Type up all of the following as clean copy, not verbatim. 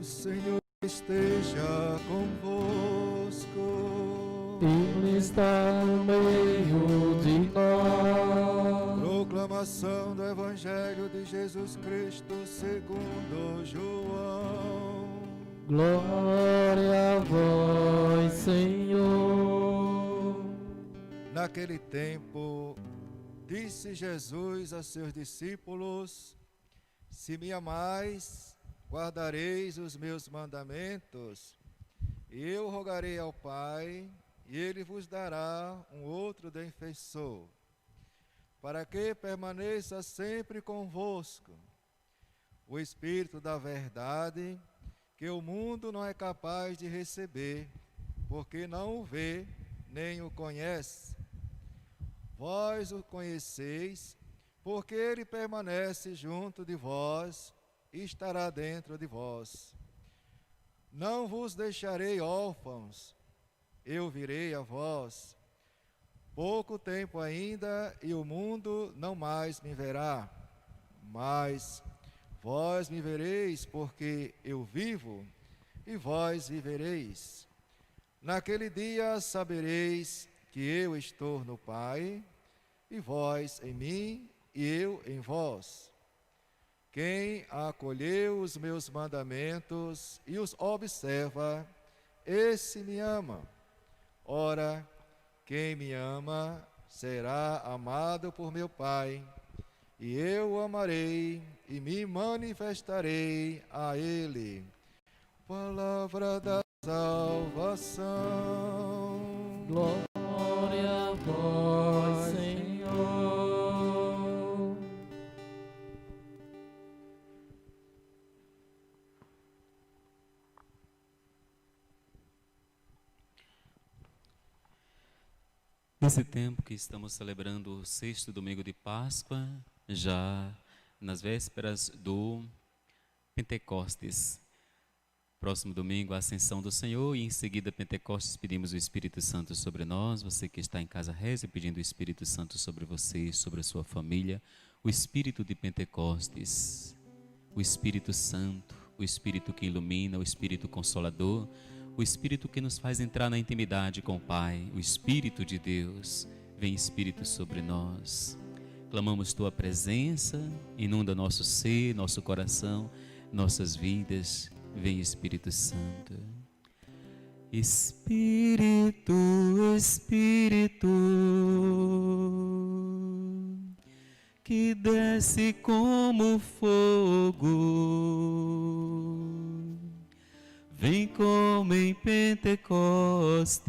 Senhor esteja convosco. Ele está no meio de nós. Proclamação do Evangelho de Jesus Cristo segundo João. Glória a vós, Senhor. Naquele tempo, disse Jesus a seus discípulos: Se me amais, guardareis os meus mandamentos, e eu rogarei ao Pai, e Ele vos dará um outro defensor, para que permaneça sempre convosco, o Espírito da verdade, que o mundo não é capaz de receber, porque não o vê, nem o conhece. Vós o conheceis, porque ele permanece junto de vós e estará dentro de vós. Não vos deixarei órfãos, eu virei a vós. Pouco tempo ainda e o mundo não mais me verá, mas vós me vereis, porque eu vivo e vós vivereis. Naquele dia sabereis que eu estou no Pai, e vós em mim, e eu em vós. Quem acolheu os meus mandamentos e os observa, esse me ama. Ora, quem me ama será amado por meu Pai, e eu o amarei e me manifestarei a ele. Palavra da salvação. Glória a vós, Senhor. Nesse tempo que estamos celebrando o sexto domingo de Páscoa, já nas vésperas do Pentecostes. Próximo domingo, a Ascensão do Senhor, e em seguida, Pentecostes, pedimos o Espírito Santo sobre nós. Você que está em casa, reze pedindo o Espírito Santo sobre você, sobre a sua família. O Espírito de Pentecostes, o Espírito Santo, o Espírito que ilumina, o Espírito Consolador, o Espírito que nos faz entrar na intimidade com o Pai, o Espírito de Deus. Vem, Espírito, sobre nós. Clamamos Tua presença, inunda nosso ser, nosso coração, nossas vidas. Vem, Espírito Santo. Espírito, Espírito, que desce como fogo, vem como em Pentecostes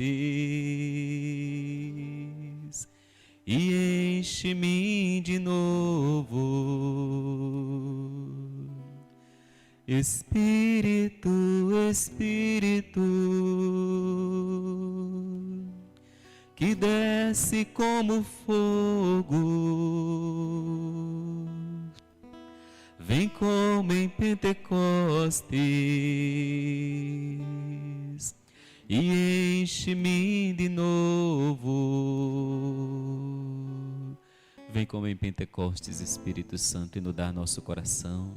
e enche-me de novo. Espírito, Espírito, que desce como fogo, vem como em Pentecostes e enche-me de novo. Vem como em Pentecostes, Espírito Santo, inundar nosso coração,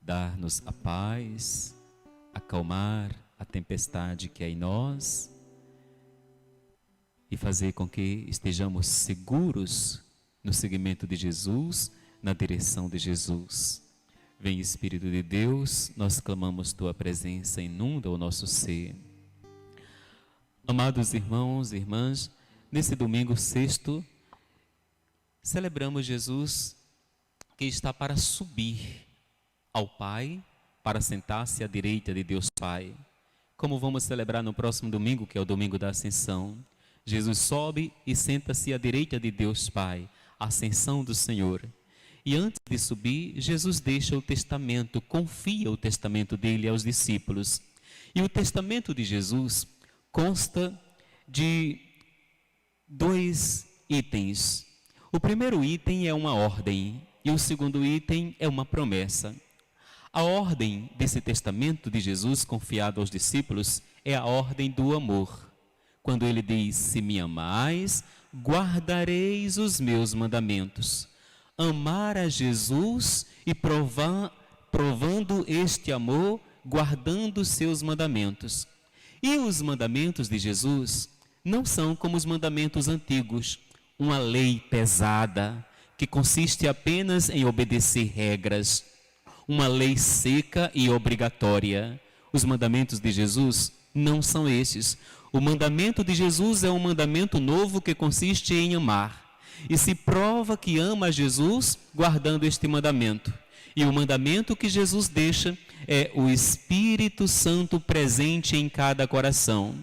dar-nos a paz, acalmar a tempestade que é em nós e fazer com que estejamos seguros no seguimento de Jesus, na direção de Jesus. Vem, Espírito de Deus, nós clamamos Tua presença, inunda o nosso ser. Amados irmãos e irmãs, nesse domingo sexto, celebramos Jesus que está para subir ao Pai, para sentar-se à direita de Deus Pai. Como vamos celebrar no próximo domingo, que é o domingo da Ascensão, Jesus sobe e senta-se à direita de Deus Pai, a ascensão do Senhor. E antes de subir, Jesus deixa o testamento, confia o testamento dele aos discípulos. E o testamento de Jesus consta de 2 itens. O primeiro item é uma ordem e o segundo item é uma promessa. A ordem desse testamento de Jesus confiado aos discípulos é a ordem do amor. Quando ele diz: se me amais, guardareis os meus mandamentos. Amar a Jesus e provando este amor guardando seus mandamentos. E os mandamentos de Jesus não são como os mandamentos antigos, uma lei pesada, que consiste apenas em obedecer regras, uma lei seca e obrigatória. Os mandamentos de Jesus não são esses. O mandamento de Jesus é um mandamento novo que consiste em amar. E se prova que ama a Jesus guardando este mandamento. E o mandamento que Jesus deixa é o Espírito Santo presente em cada coração.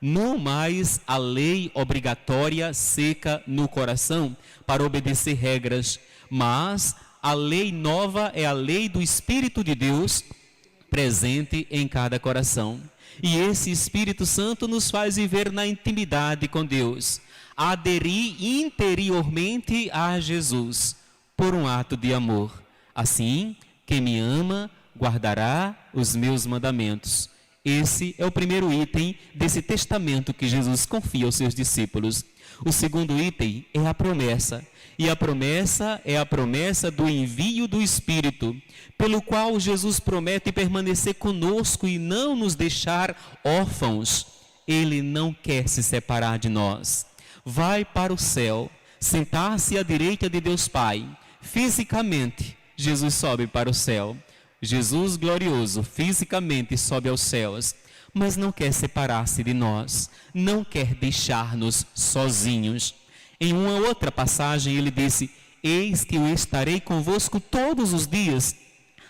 Não mais a lei obrigatória seca no coração para obedecer regras, mas a lei nova é a lei do Espírito de Deus presente em cada coração. E esse Espírito Santo nos faz viver na intimidade com Deus, aderir interiormente a Jesus por um ato de amor. Assim, quem me ama guardará os meus mandamentos. Esse é o primeiro item desse testamento que Jesus confia aos seus discípulos. O segundo item é a promessa. E a promessa é a promessa do envio do Espírito, pelo qual Jesus promete permanecer conosco e não nos deixar órfãos. Ele não quer se separar de nós. Vai para o céu, sentar-se à direita de Deus Pai. Fisicamente, Jesus sobe para o céu. Jesus glorioso, fisicamente sobe aos céus, mas não quer separar-se de nós, não quer deixar-nos sozinhos. Em uma outra passagem ele disse: eis que eu estarei convosco todos os dias,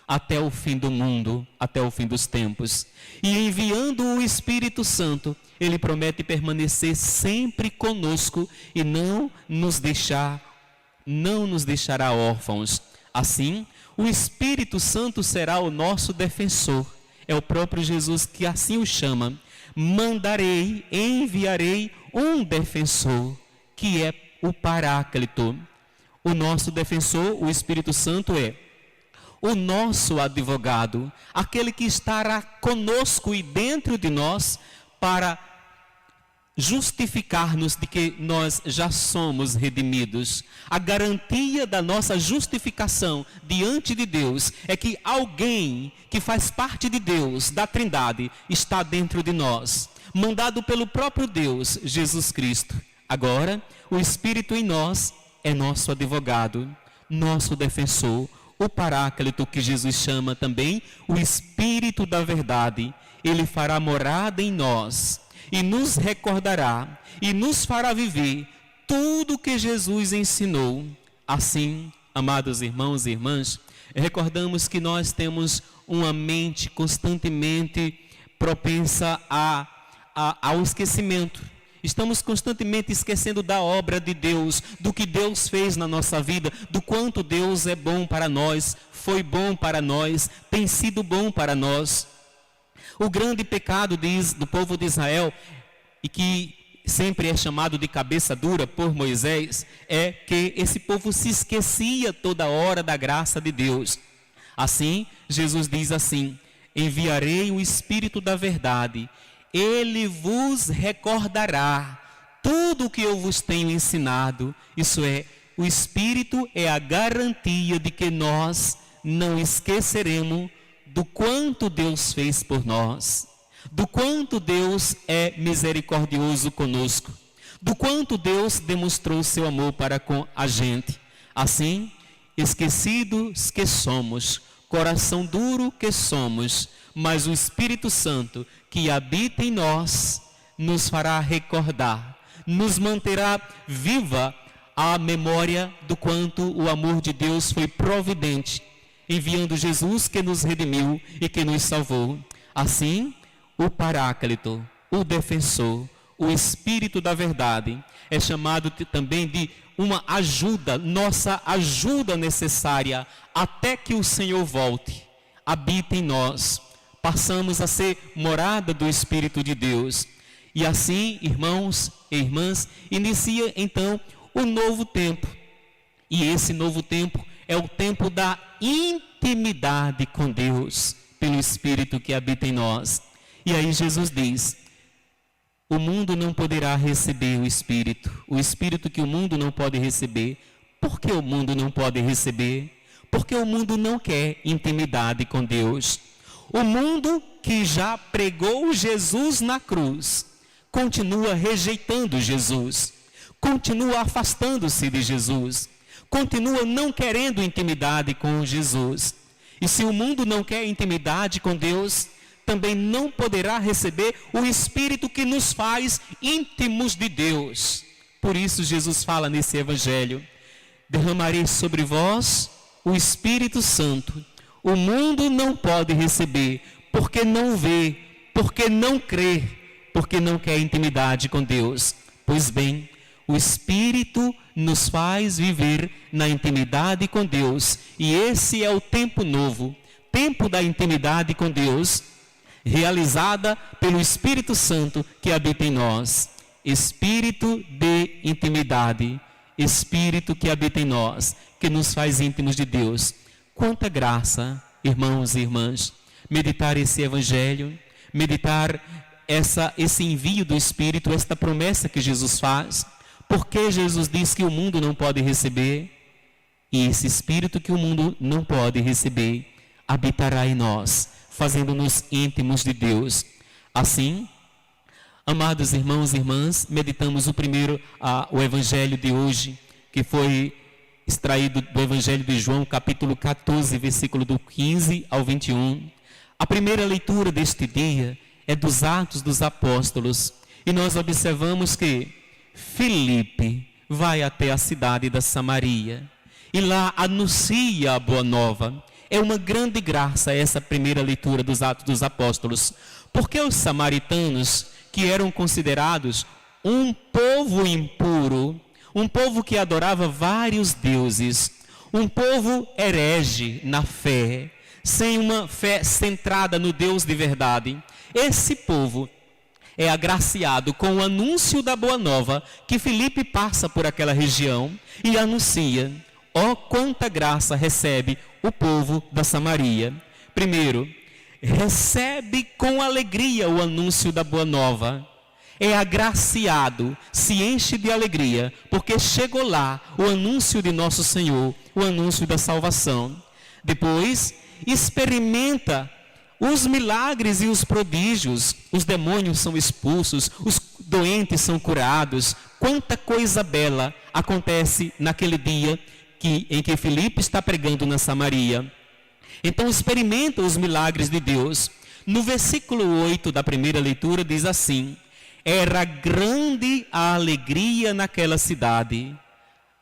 até o fim do mundo, até o fim dos tempos. E enviando o Espírito Santo, ele promete permanecer sempre conosco e não nos deixará órfãos. Assim, o Espírito Santo será o nosso defensor. É o próprio Jesus que assim o chama. Mandarei, enviarei um defensor, que é o Paráclito. O nosso defensor, o Espírito Santo, é o nosso advogado, aquele que estará conosco e dentro de nós para justificar-nos de que nós já somos redimidos. A garantia da nossa justificação diante de Deus é que alguém que faz parte de Deus, da Trindade, está dentro de nós, mandado pelo próprio Deus, Jesus Cristo. Agora, o Espírito em nós é nosso advogado, nosso defensor, o Paráclito, que Jesus chama também o Espírito da verdade. Ele fará morada em nós e nos recordará e nos fará viver tudo o que Jesus ensinou. Assim, amados irmãos e irmãs, recordamos que nós temos uma mente constantemente propensa ao esquecimento. Estamos constantemente esquecendo da obra de Deus, do que Deus fez na nossa vida, do quanto Deus é bom para nós, foi bom para nós, tem sido bom para nós. O grande pecado do povo de Israel, e que sempre é chamado de cabeça dura por Moisés, é que esse povo se esquecia toda hora da graça de Deus. Assim, Jesus diz assim: enviarei o Espírito da verdade, ele vos recordará tudo o que eu vos tenho ensinado. Isso é, o Espírito é a garantia de que nós não esqueceremos do quanto Deus fez por nós, do quanto Deus é misericordioso conosco, do quanto Deus demonstrou seu amor para com a gente. Assim, esquecidos que somos, coração duro que somos, mas o Espírito Santo que habita em nós nos fará recordar, nos manterá viva a memória do quanto o amor de Deus foi providente, enviando Jesus que nos redimiu e que nos salvou. Assim, o Paráclito, o defensor, o Espírito da verdade, é chamado também de uma ajuda, nossa ajuda necessária até que o Senhor volte, habita em nós. Passamos a ser morada do Espírito de Deus. E assim, irmãos e irmãs, inicia então o novo tempo. E esse novo tempo é o tempo da intimidade com Deus, pelo Espírito que habita em nós. E aí Jesus diz: o mundo não poderá receber o Espírito que o mundo não pode receber. Por que o mundo não pode receber? Porque o mundo não quer intimidade com Deus. O mundo que já pregou Jesus na cruz continua rejeitando Jesus, continua afastando-se de Jesus, continua não querendo intimidade com Jesus. E se o mundo não quer intimidade com Deus, também não poderá receber o Espírito que nos faz íntimos de Deus. Por isso Jesus fala nesse Evangelho: derramarei sobre vós o Espírito Santo. O mundo não pode receber, porque não vê, porque não crê, porque não quer intimidade com Deus. Pois bem, o Espírito nos faz viver na intimidade com Deus. E esse é o tempo novo, tempo da intimidade com Deus, realizada pelo Espírito Santo que habita em nós. Espírito de intimidade, Espírito que habita em nós, que nos faz íntimos de Deus. Quanta graça, irmãos e irmãs, meditar esse Evangelho, meditar esse envio do Espírito, esta promessa que Jesus faz. Porque Jesus diz que o mundo não pode receber, e esse Espírito que o mundo não pode receber habitará em nós, fazendo-nos íntimos de Deus. Assim, amados irmãos e irmãs, meditamos o Evangelho de hoje, que foi extraído do Evangelho de João, capítulo 14, versículo do 15 ao 21. A primeira leitura deste dia é dos Atos dos Apóstolos, e nós observamos que Filipe vai até a cidade da Samaria, e lá anuncia a boa nova. É uma grande graça essa primeira leitura dos Atos dos Apóstolos, porque os samaritanos, que eram considerados um povo impuro, um povo que adorava vários deuses, um povo herege na fé, sem uma fé centrada no Deus de verdade, esse povo é agraciado com o anúncio da boa nova, que Filipe passa por aquela região e anuncia. Ó, quanta graça recebe o povo da Samaria. Primeiro, recebe com alegria o anúncio da boa nova. É agraciado, se enche de alegria, porque chegou lá o anúncio de nosso Senhor, o anúncio da salvação. Depois, experimenta os milagres e os prodígios, os demônios são expulsos, os doentes são curados. Quanta coisa bela acontece naquele dia em que Filipe está pregando na Samaria. Então experimenta os milagres de Deus. No versículo 8 da primeira leitura diz assim: era grande a alegria naquela cidade.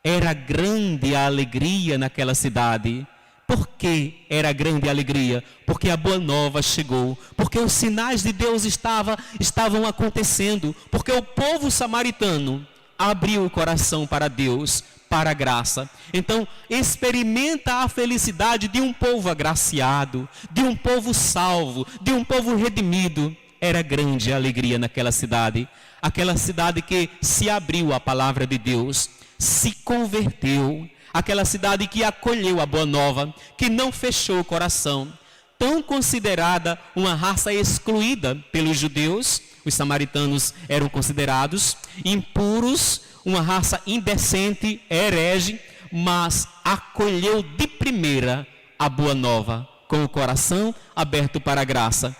Era grande a alegria naquela cidade. Por que era grande a alegria? Porque a boa nova chegou, porque os sinais de Deus estavam acontecendo, porque o povo samaritano abriu o coração para Deus, para a graça. Então, experimenta a felicidade de um povo agraciado, de um povo salvo, de um povo redimido. Era grande a alegria naquela cidade, aquela cidade que se abriu à palavra de Deus, se converteu, aquela cidade que acolheu a boa nova, que não fechou o coração. Tão considerada uma raça excluída pelos judeus, os samaritanos eram considerados impuros, uma raça indecente, herege, mas acolheu de primeira a boa nova, com o coração aberto para a graça.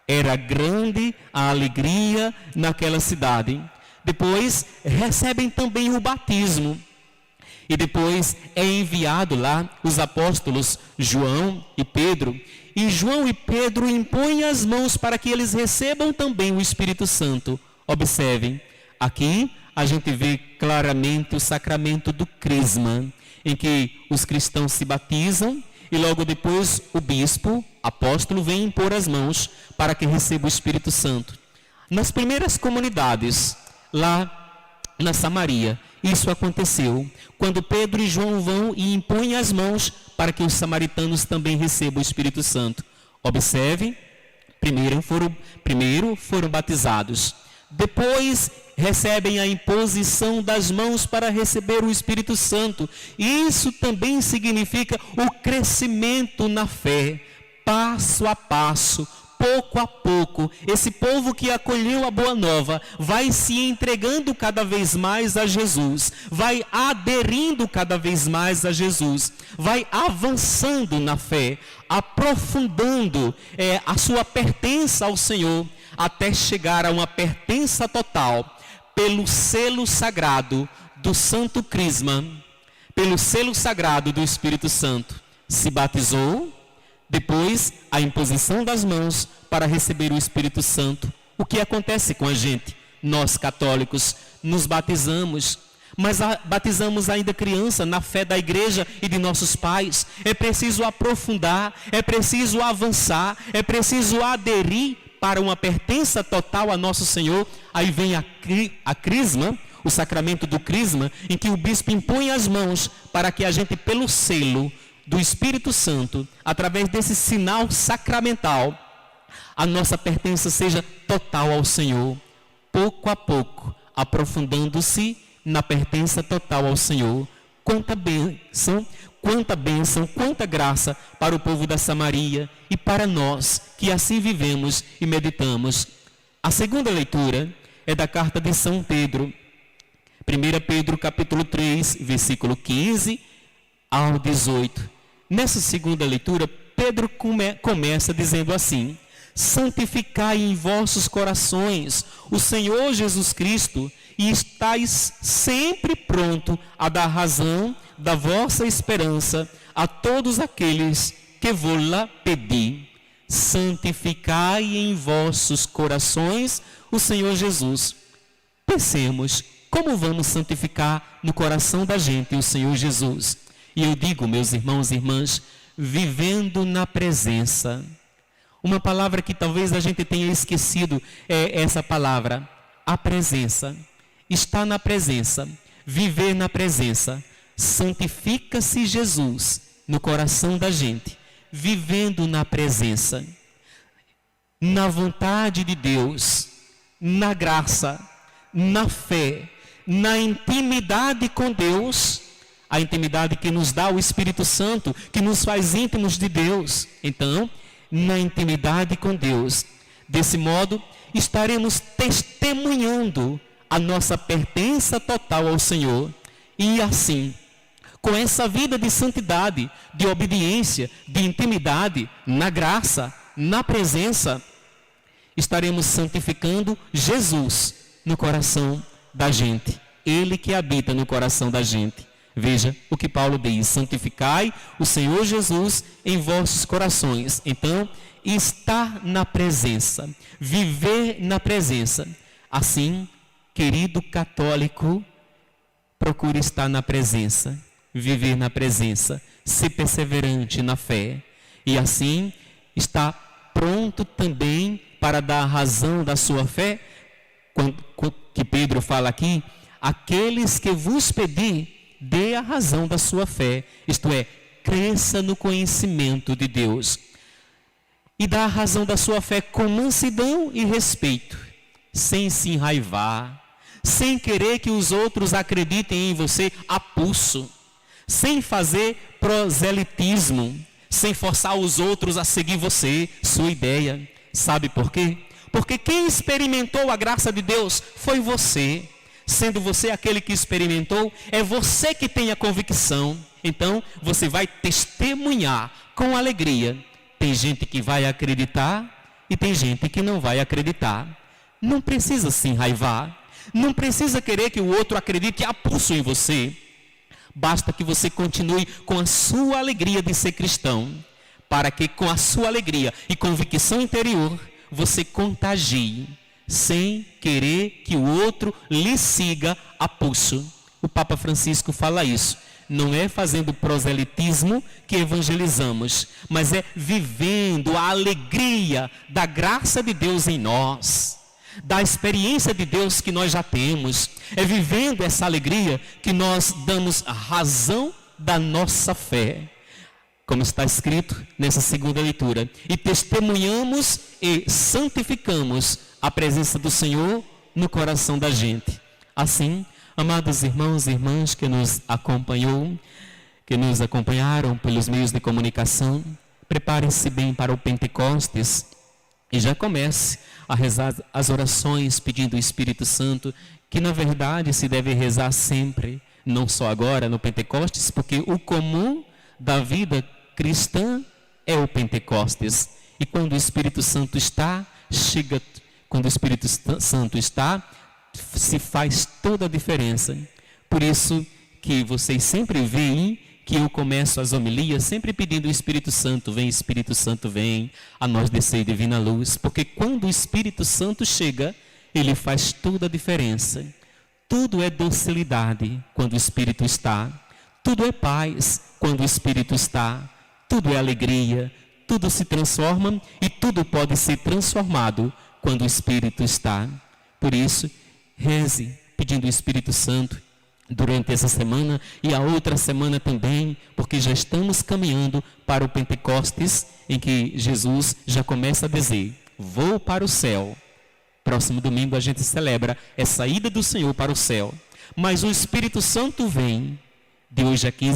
Era grande a alegria naquela cidade. Depois recebem também o batismo. E depois é enviado lá os apóstolos João e Pedro. E João e Pedro impõem as mãos para que eles recebam também o Espírito Santo. Observem, aqui a gente vê claramente o sacramento do crisma, em que os cristãos se batizam e logo depois o bispo, apóstolo, vem impor as mãos para que receba o Espírito Santo. Nas primeiras comunidades, lá na Samaria, isso aconteceu, quando Pedro e João vão e impõem as mãos para que os samaritanos também recebam o Espírito Santo. Observe, primeiro foram batizados, depois recebem a imposição das mãos para receber o Espírito Santo. Isso também significa o crescimento na fé, passo a passo, pouco a pouco, esse povo que acolheu a Boa Nova vai se entregando cada vez mais a Jesus, vai aderindo cada vez mais a Jesus, vai avançando na fé, aprofundando a sua pertença ao Senhor, até chegar a uma pertença total, pelo selo sagrado do Santo Crisma, pelo selo sagrado do Espírito Santo. Se batizou, depois a imposição das mãos para receber o Espírito Santo. O que acontece com a gente? Nós católicos nos batizamos, mas batizamos ainda criança na fé da igreja e de nossos pais. É preciso aprofundar, é preciso avançar, é preciso aderir para uma pertença total a nosso Senhor. Aí vem a crisma, o sacramento do crisma, em que o bispo impõe as mãos para que a gente, pelo selo do Espírito Santo, através desse sinal sacramental, a nossa pertença seja total ao Senhor, pouco a pouco, aprofundando-se na pertença total ao Senhor. Quanta bênção, quanta graça para o povo da Samaria e para nós que assim vivemos e meditamos. A segunda leitura é da carta de São Pedro, 1 Pedro capítulo 3, versículo 15 ao 18. Nessa segunda leitura, Pedro começa dizendo assim: santificai em vossos corações o Senhor Jesus Cristo, e estáis sempre pronto a dar razão da vossa esperança a todos aqueles que vos-la pedir. Santificai em vossos corações o Senhor Jesus. Pensemos, como vamos santificar no coração da gente o Senhor Jesus? E eu digo, meus irmãos e irmãs, vivendo na presença. Uma palavra que talvez a gente tenha esquecido é essa palavra, a presença. Estar na presença, viver na presença. Santifica-se Jesus no coração da gente, vivendo na presença, na vontade de Deus, na graça, na fé, na intimidade com Deus, a intimidade que nos dá o Espírito Santo, que nos faz íntimos de Deus. Então, na intimidade com Deus, desse modo, estaremos testemunhando a nossa pertença total ao Senhor. E assim, com essa vida de santidade, de obediência, de intimidade, na graça, na presença, estaremos santificando Jesus no coração da gente. Ele que habita no coração da gente. Veja o que Paulo diz: santificai o Senhor Jesus em vossos corações. Então, estar na presença, viver na presença. Assim, querido católico, procure estar na presença, viver na presença, ser perseverante na fé. E assim, estar pronto também para dar a razão da sua fé, que Pedro fala aqui: aqueles que vos pedir, dê a razão da sua fé, isto é, cresça no conhecimento de Deus. E dá a razão da sua fé com mansidão e respeito, sem se enraivar, sem querer que os outros acreditem em você a pulso, sem fazer proselitismo, sem forçar os outros a seguir você, sua ideia. Sabe por quê? Porque quem experimentou a graça de Deus foi você. Sendo você aquele que experimentou, é você que tem a convicção. Então, você vai testemunhar com alegria. Tem gente que vai acreditar e tem gente que não vai acreditar. Não precisa se enraivar. Não precisa querer que o outro acredite a pulso em você. Basta que você continue com a sua alegria de ser cristão, para que com a sua alegria e convicção interior, você contagie, sem querer que o outro lhe siga a pulso. O Papa Francisco fala isso. Não é fazendo proselitismo que evangelizamos, mas é vivendo a alegria da graça de Deus em nós, da experiência de Deus que nós já temos. É vivendo essa alegria que nós damos a razão da nossa fé, como está escrito nessa segunda leitura, e testemunhamos e santificamos a presença do Senhor no coração da gente. Assim, amados irmãos e irmãs que nos acompanharam pelos meios de comunicação, preparem-se bem para o Pentecostes e já comece a rezar as orações pedindo o Espírito Santo, que na verdade se deve rezar sempre, não só agora no Pentecostes, porque o comum da vida cristã é o Pentecostes. E quando o Espírito Santo está, quando o Espírito Santo está, se faz toda a diferença. Por isso que vocês sempre veem que eu começo as homilias sempre pedindo o Espírito Santo, vem, a nós descer divina luz, porque quando o Espírito Santo chega, ele faz toda a diferença. Tudo é docilidade quando o Espírito está, tudo é paz quando o Espírito está, tudo é alegria, tudo se transforma e tudo pode ser transformado quando o Espírito está. Por isso, reze pedindo o Espírito Santo durante essa semana e a outra semana também, porque já estamos caminhando para o Pentecostes, em que Jesus já começa a dizer: vou para o céu. Próximo domingo a gente celebra essa ida do Senhor para o céu. Mas o Espírito Santo vem de hoje a 15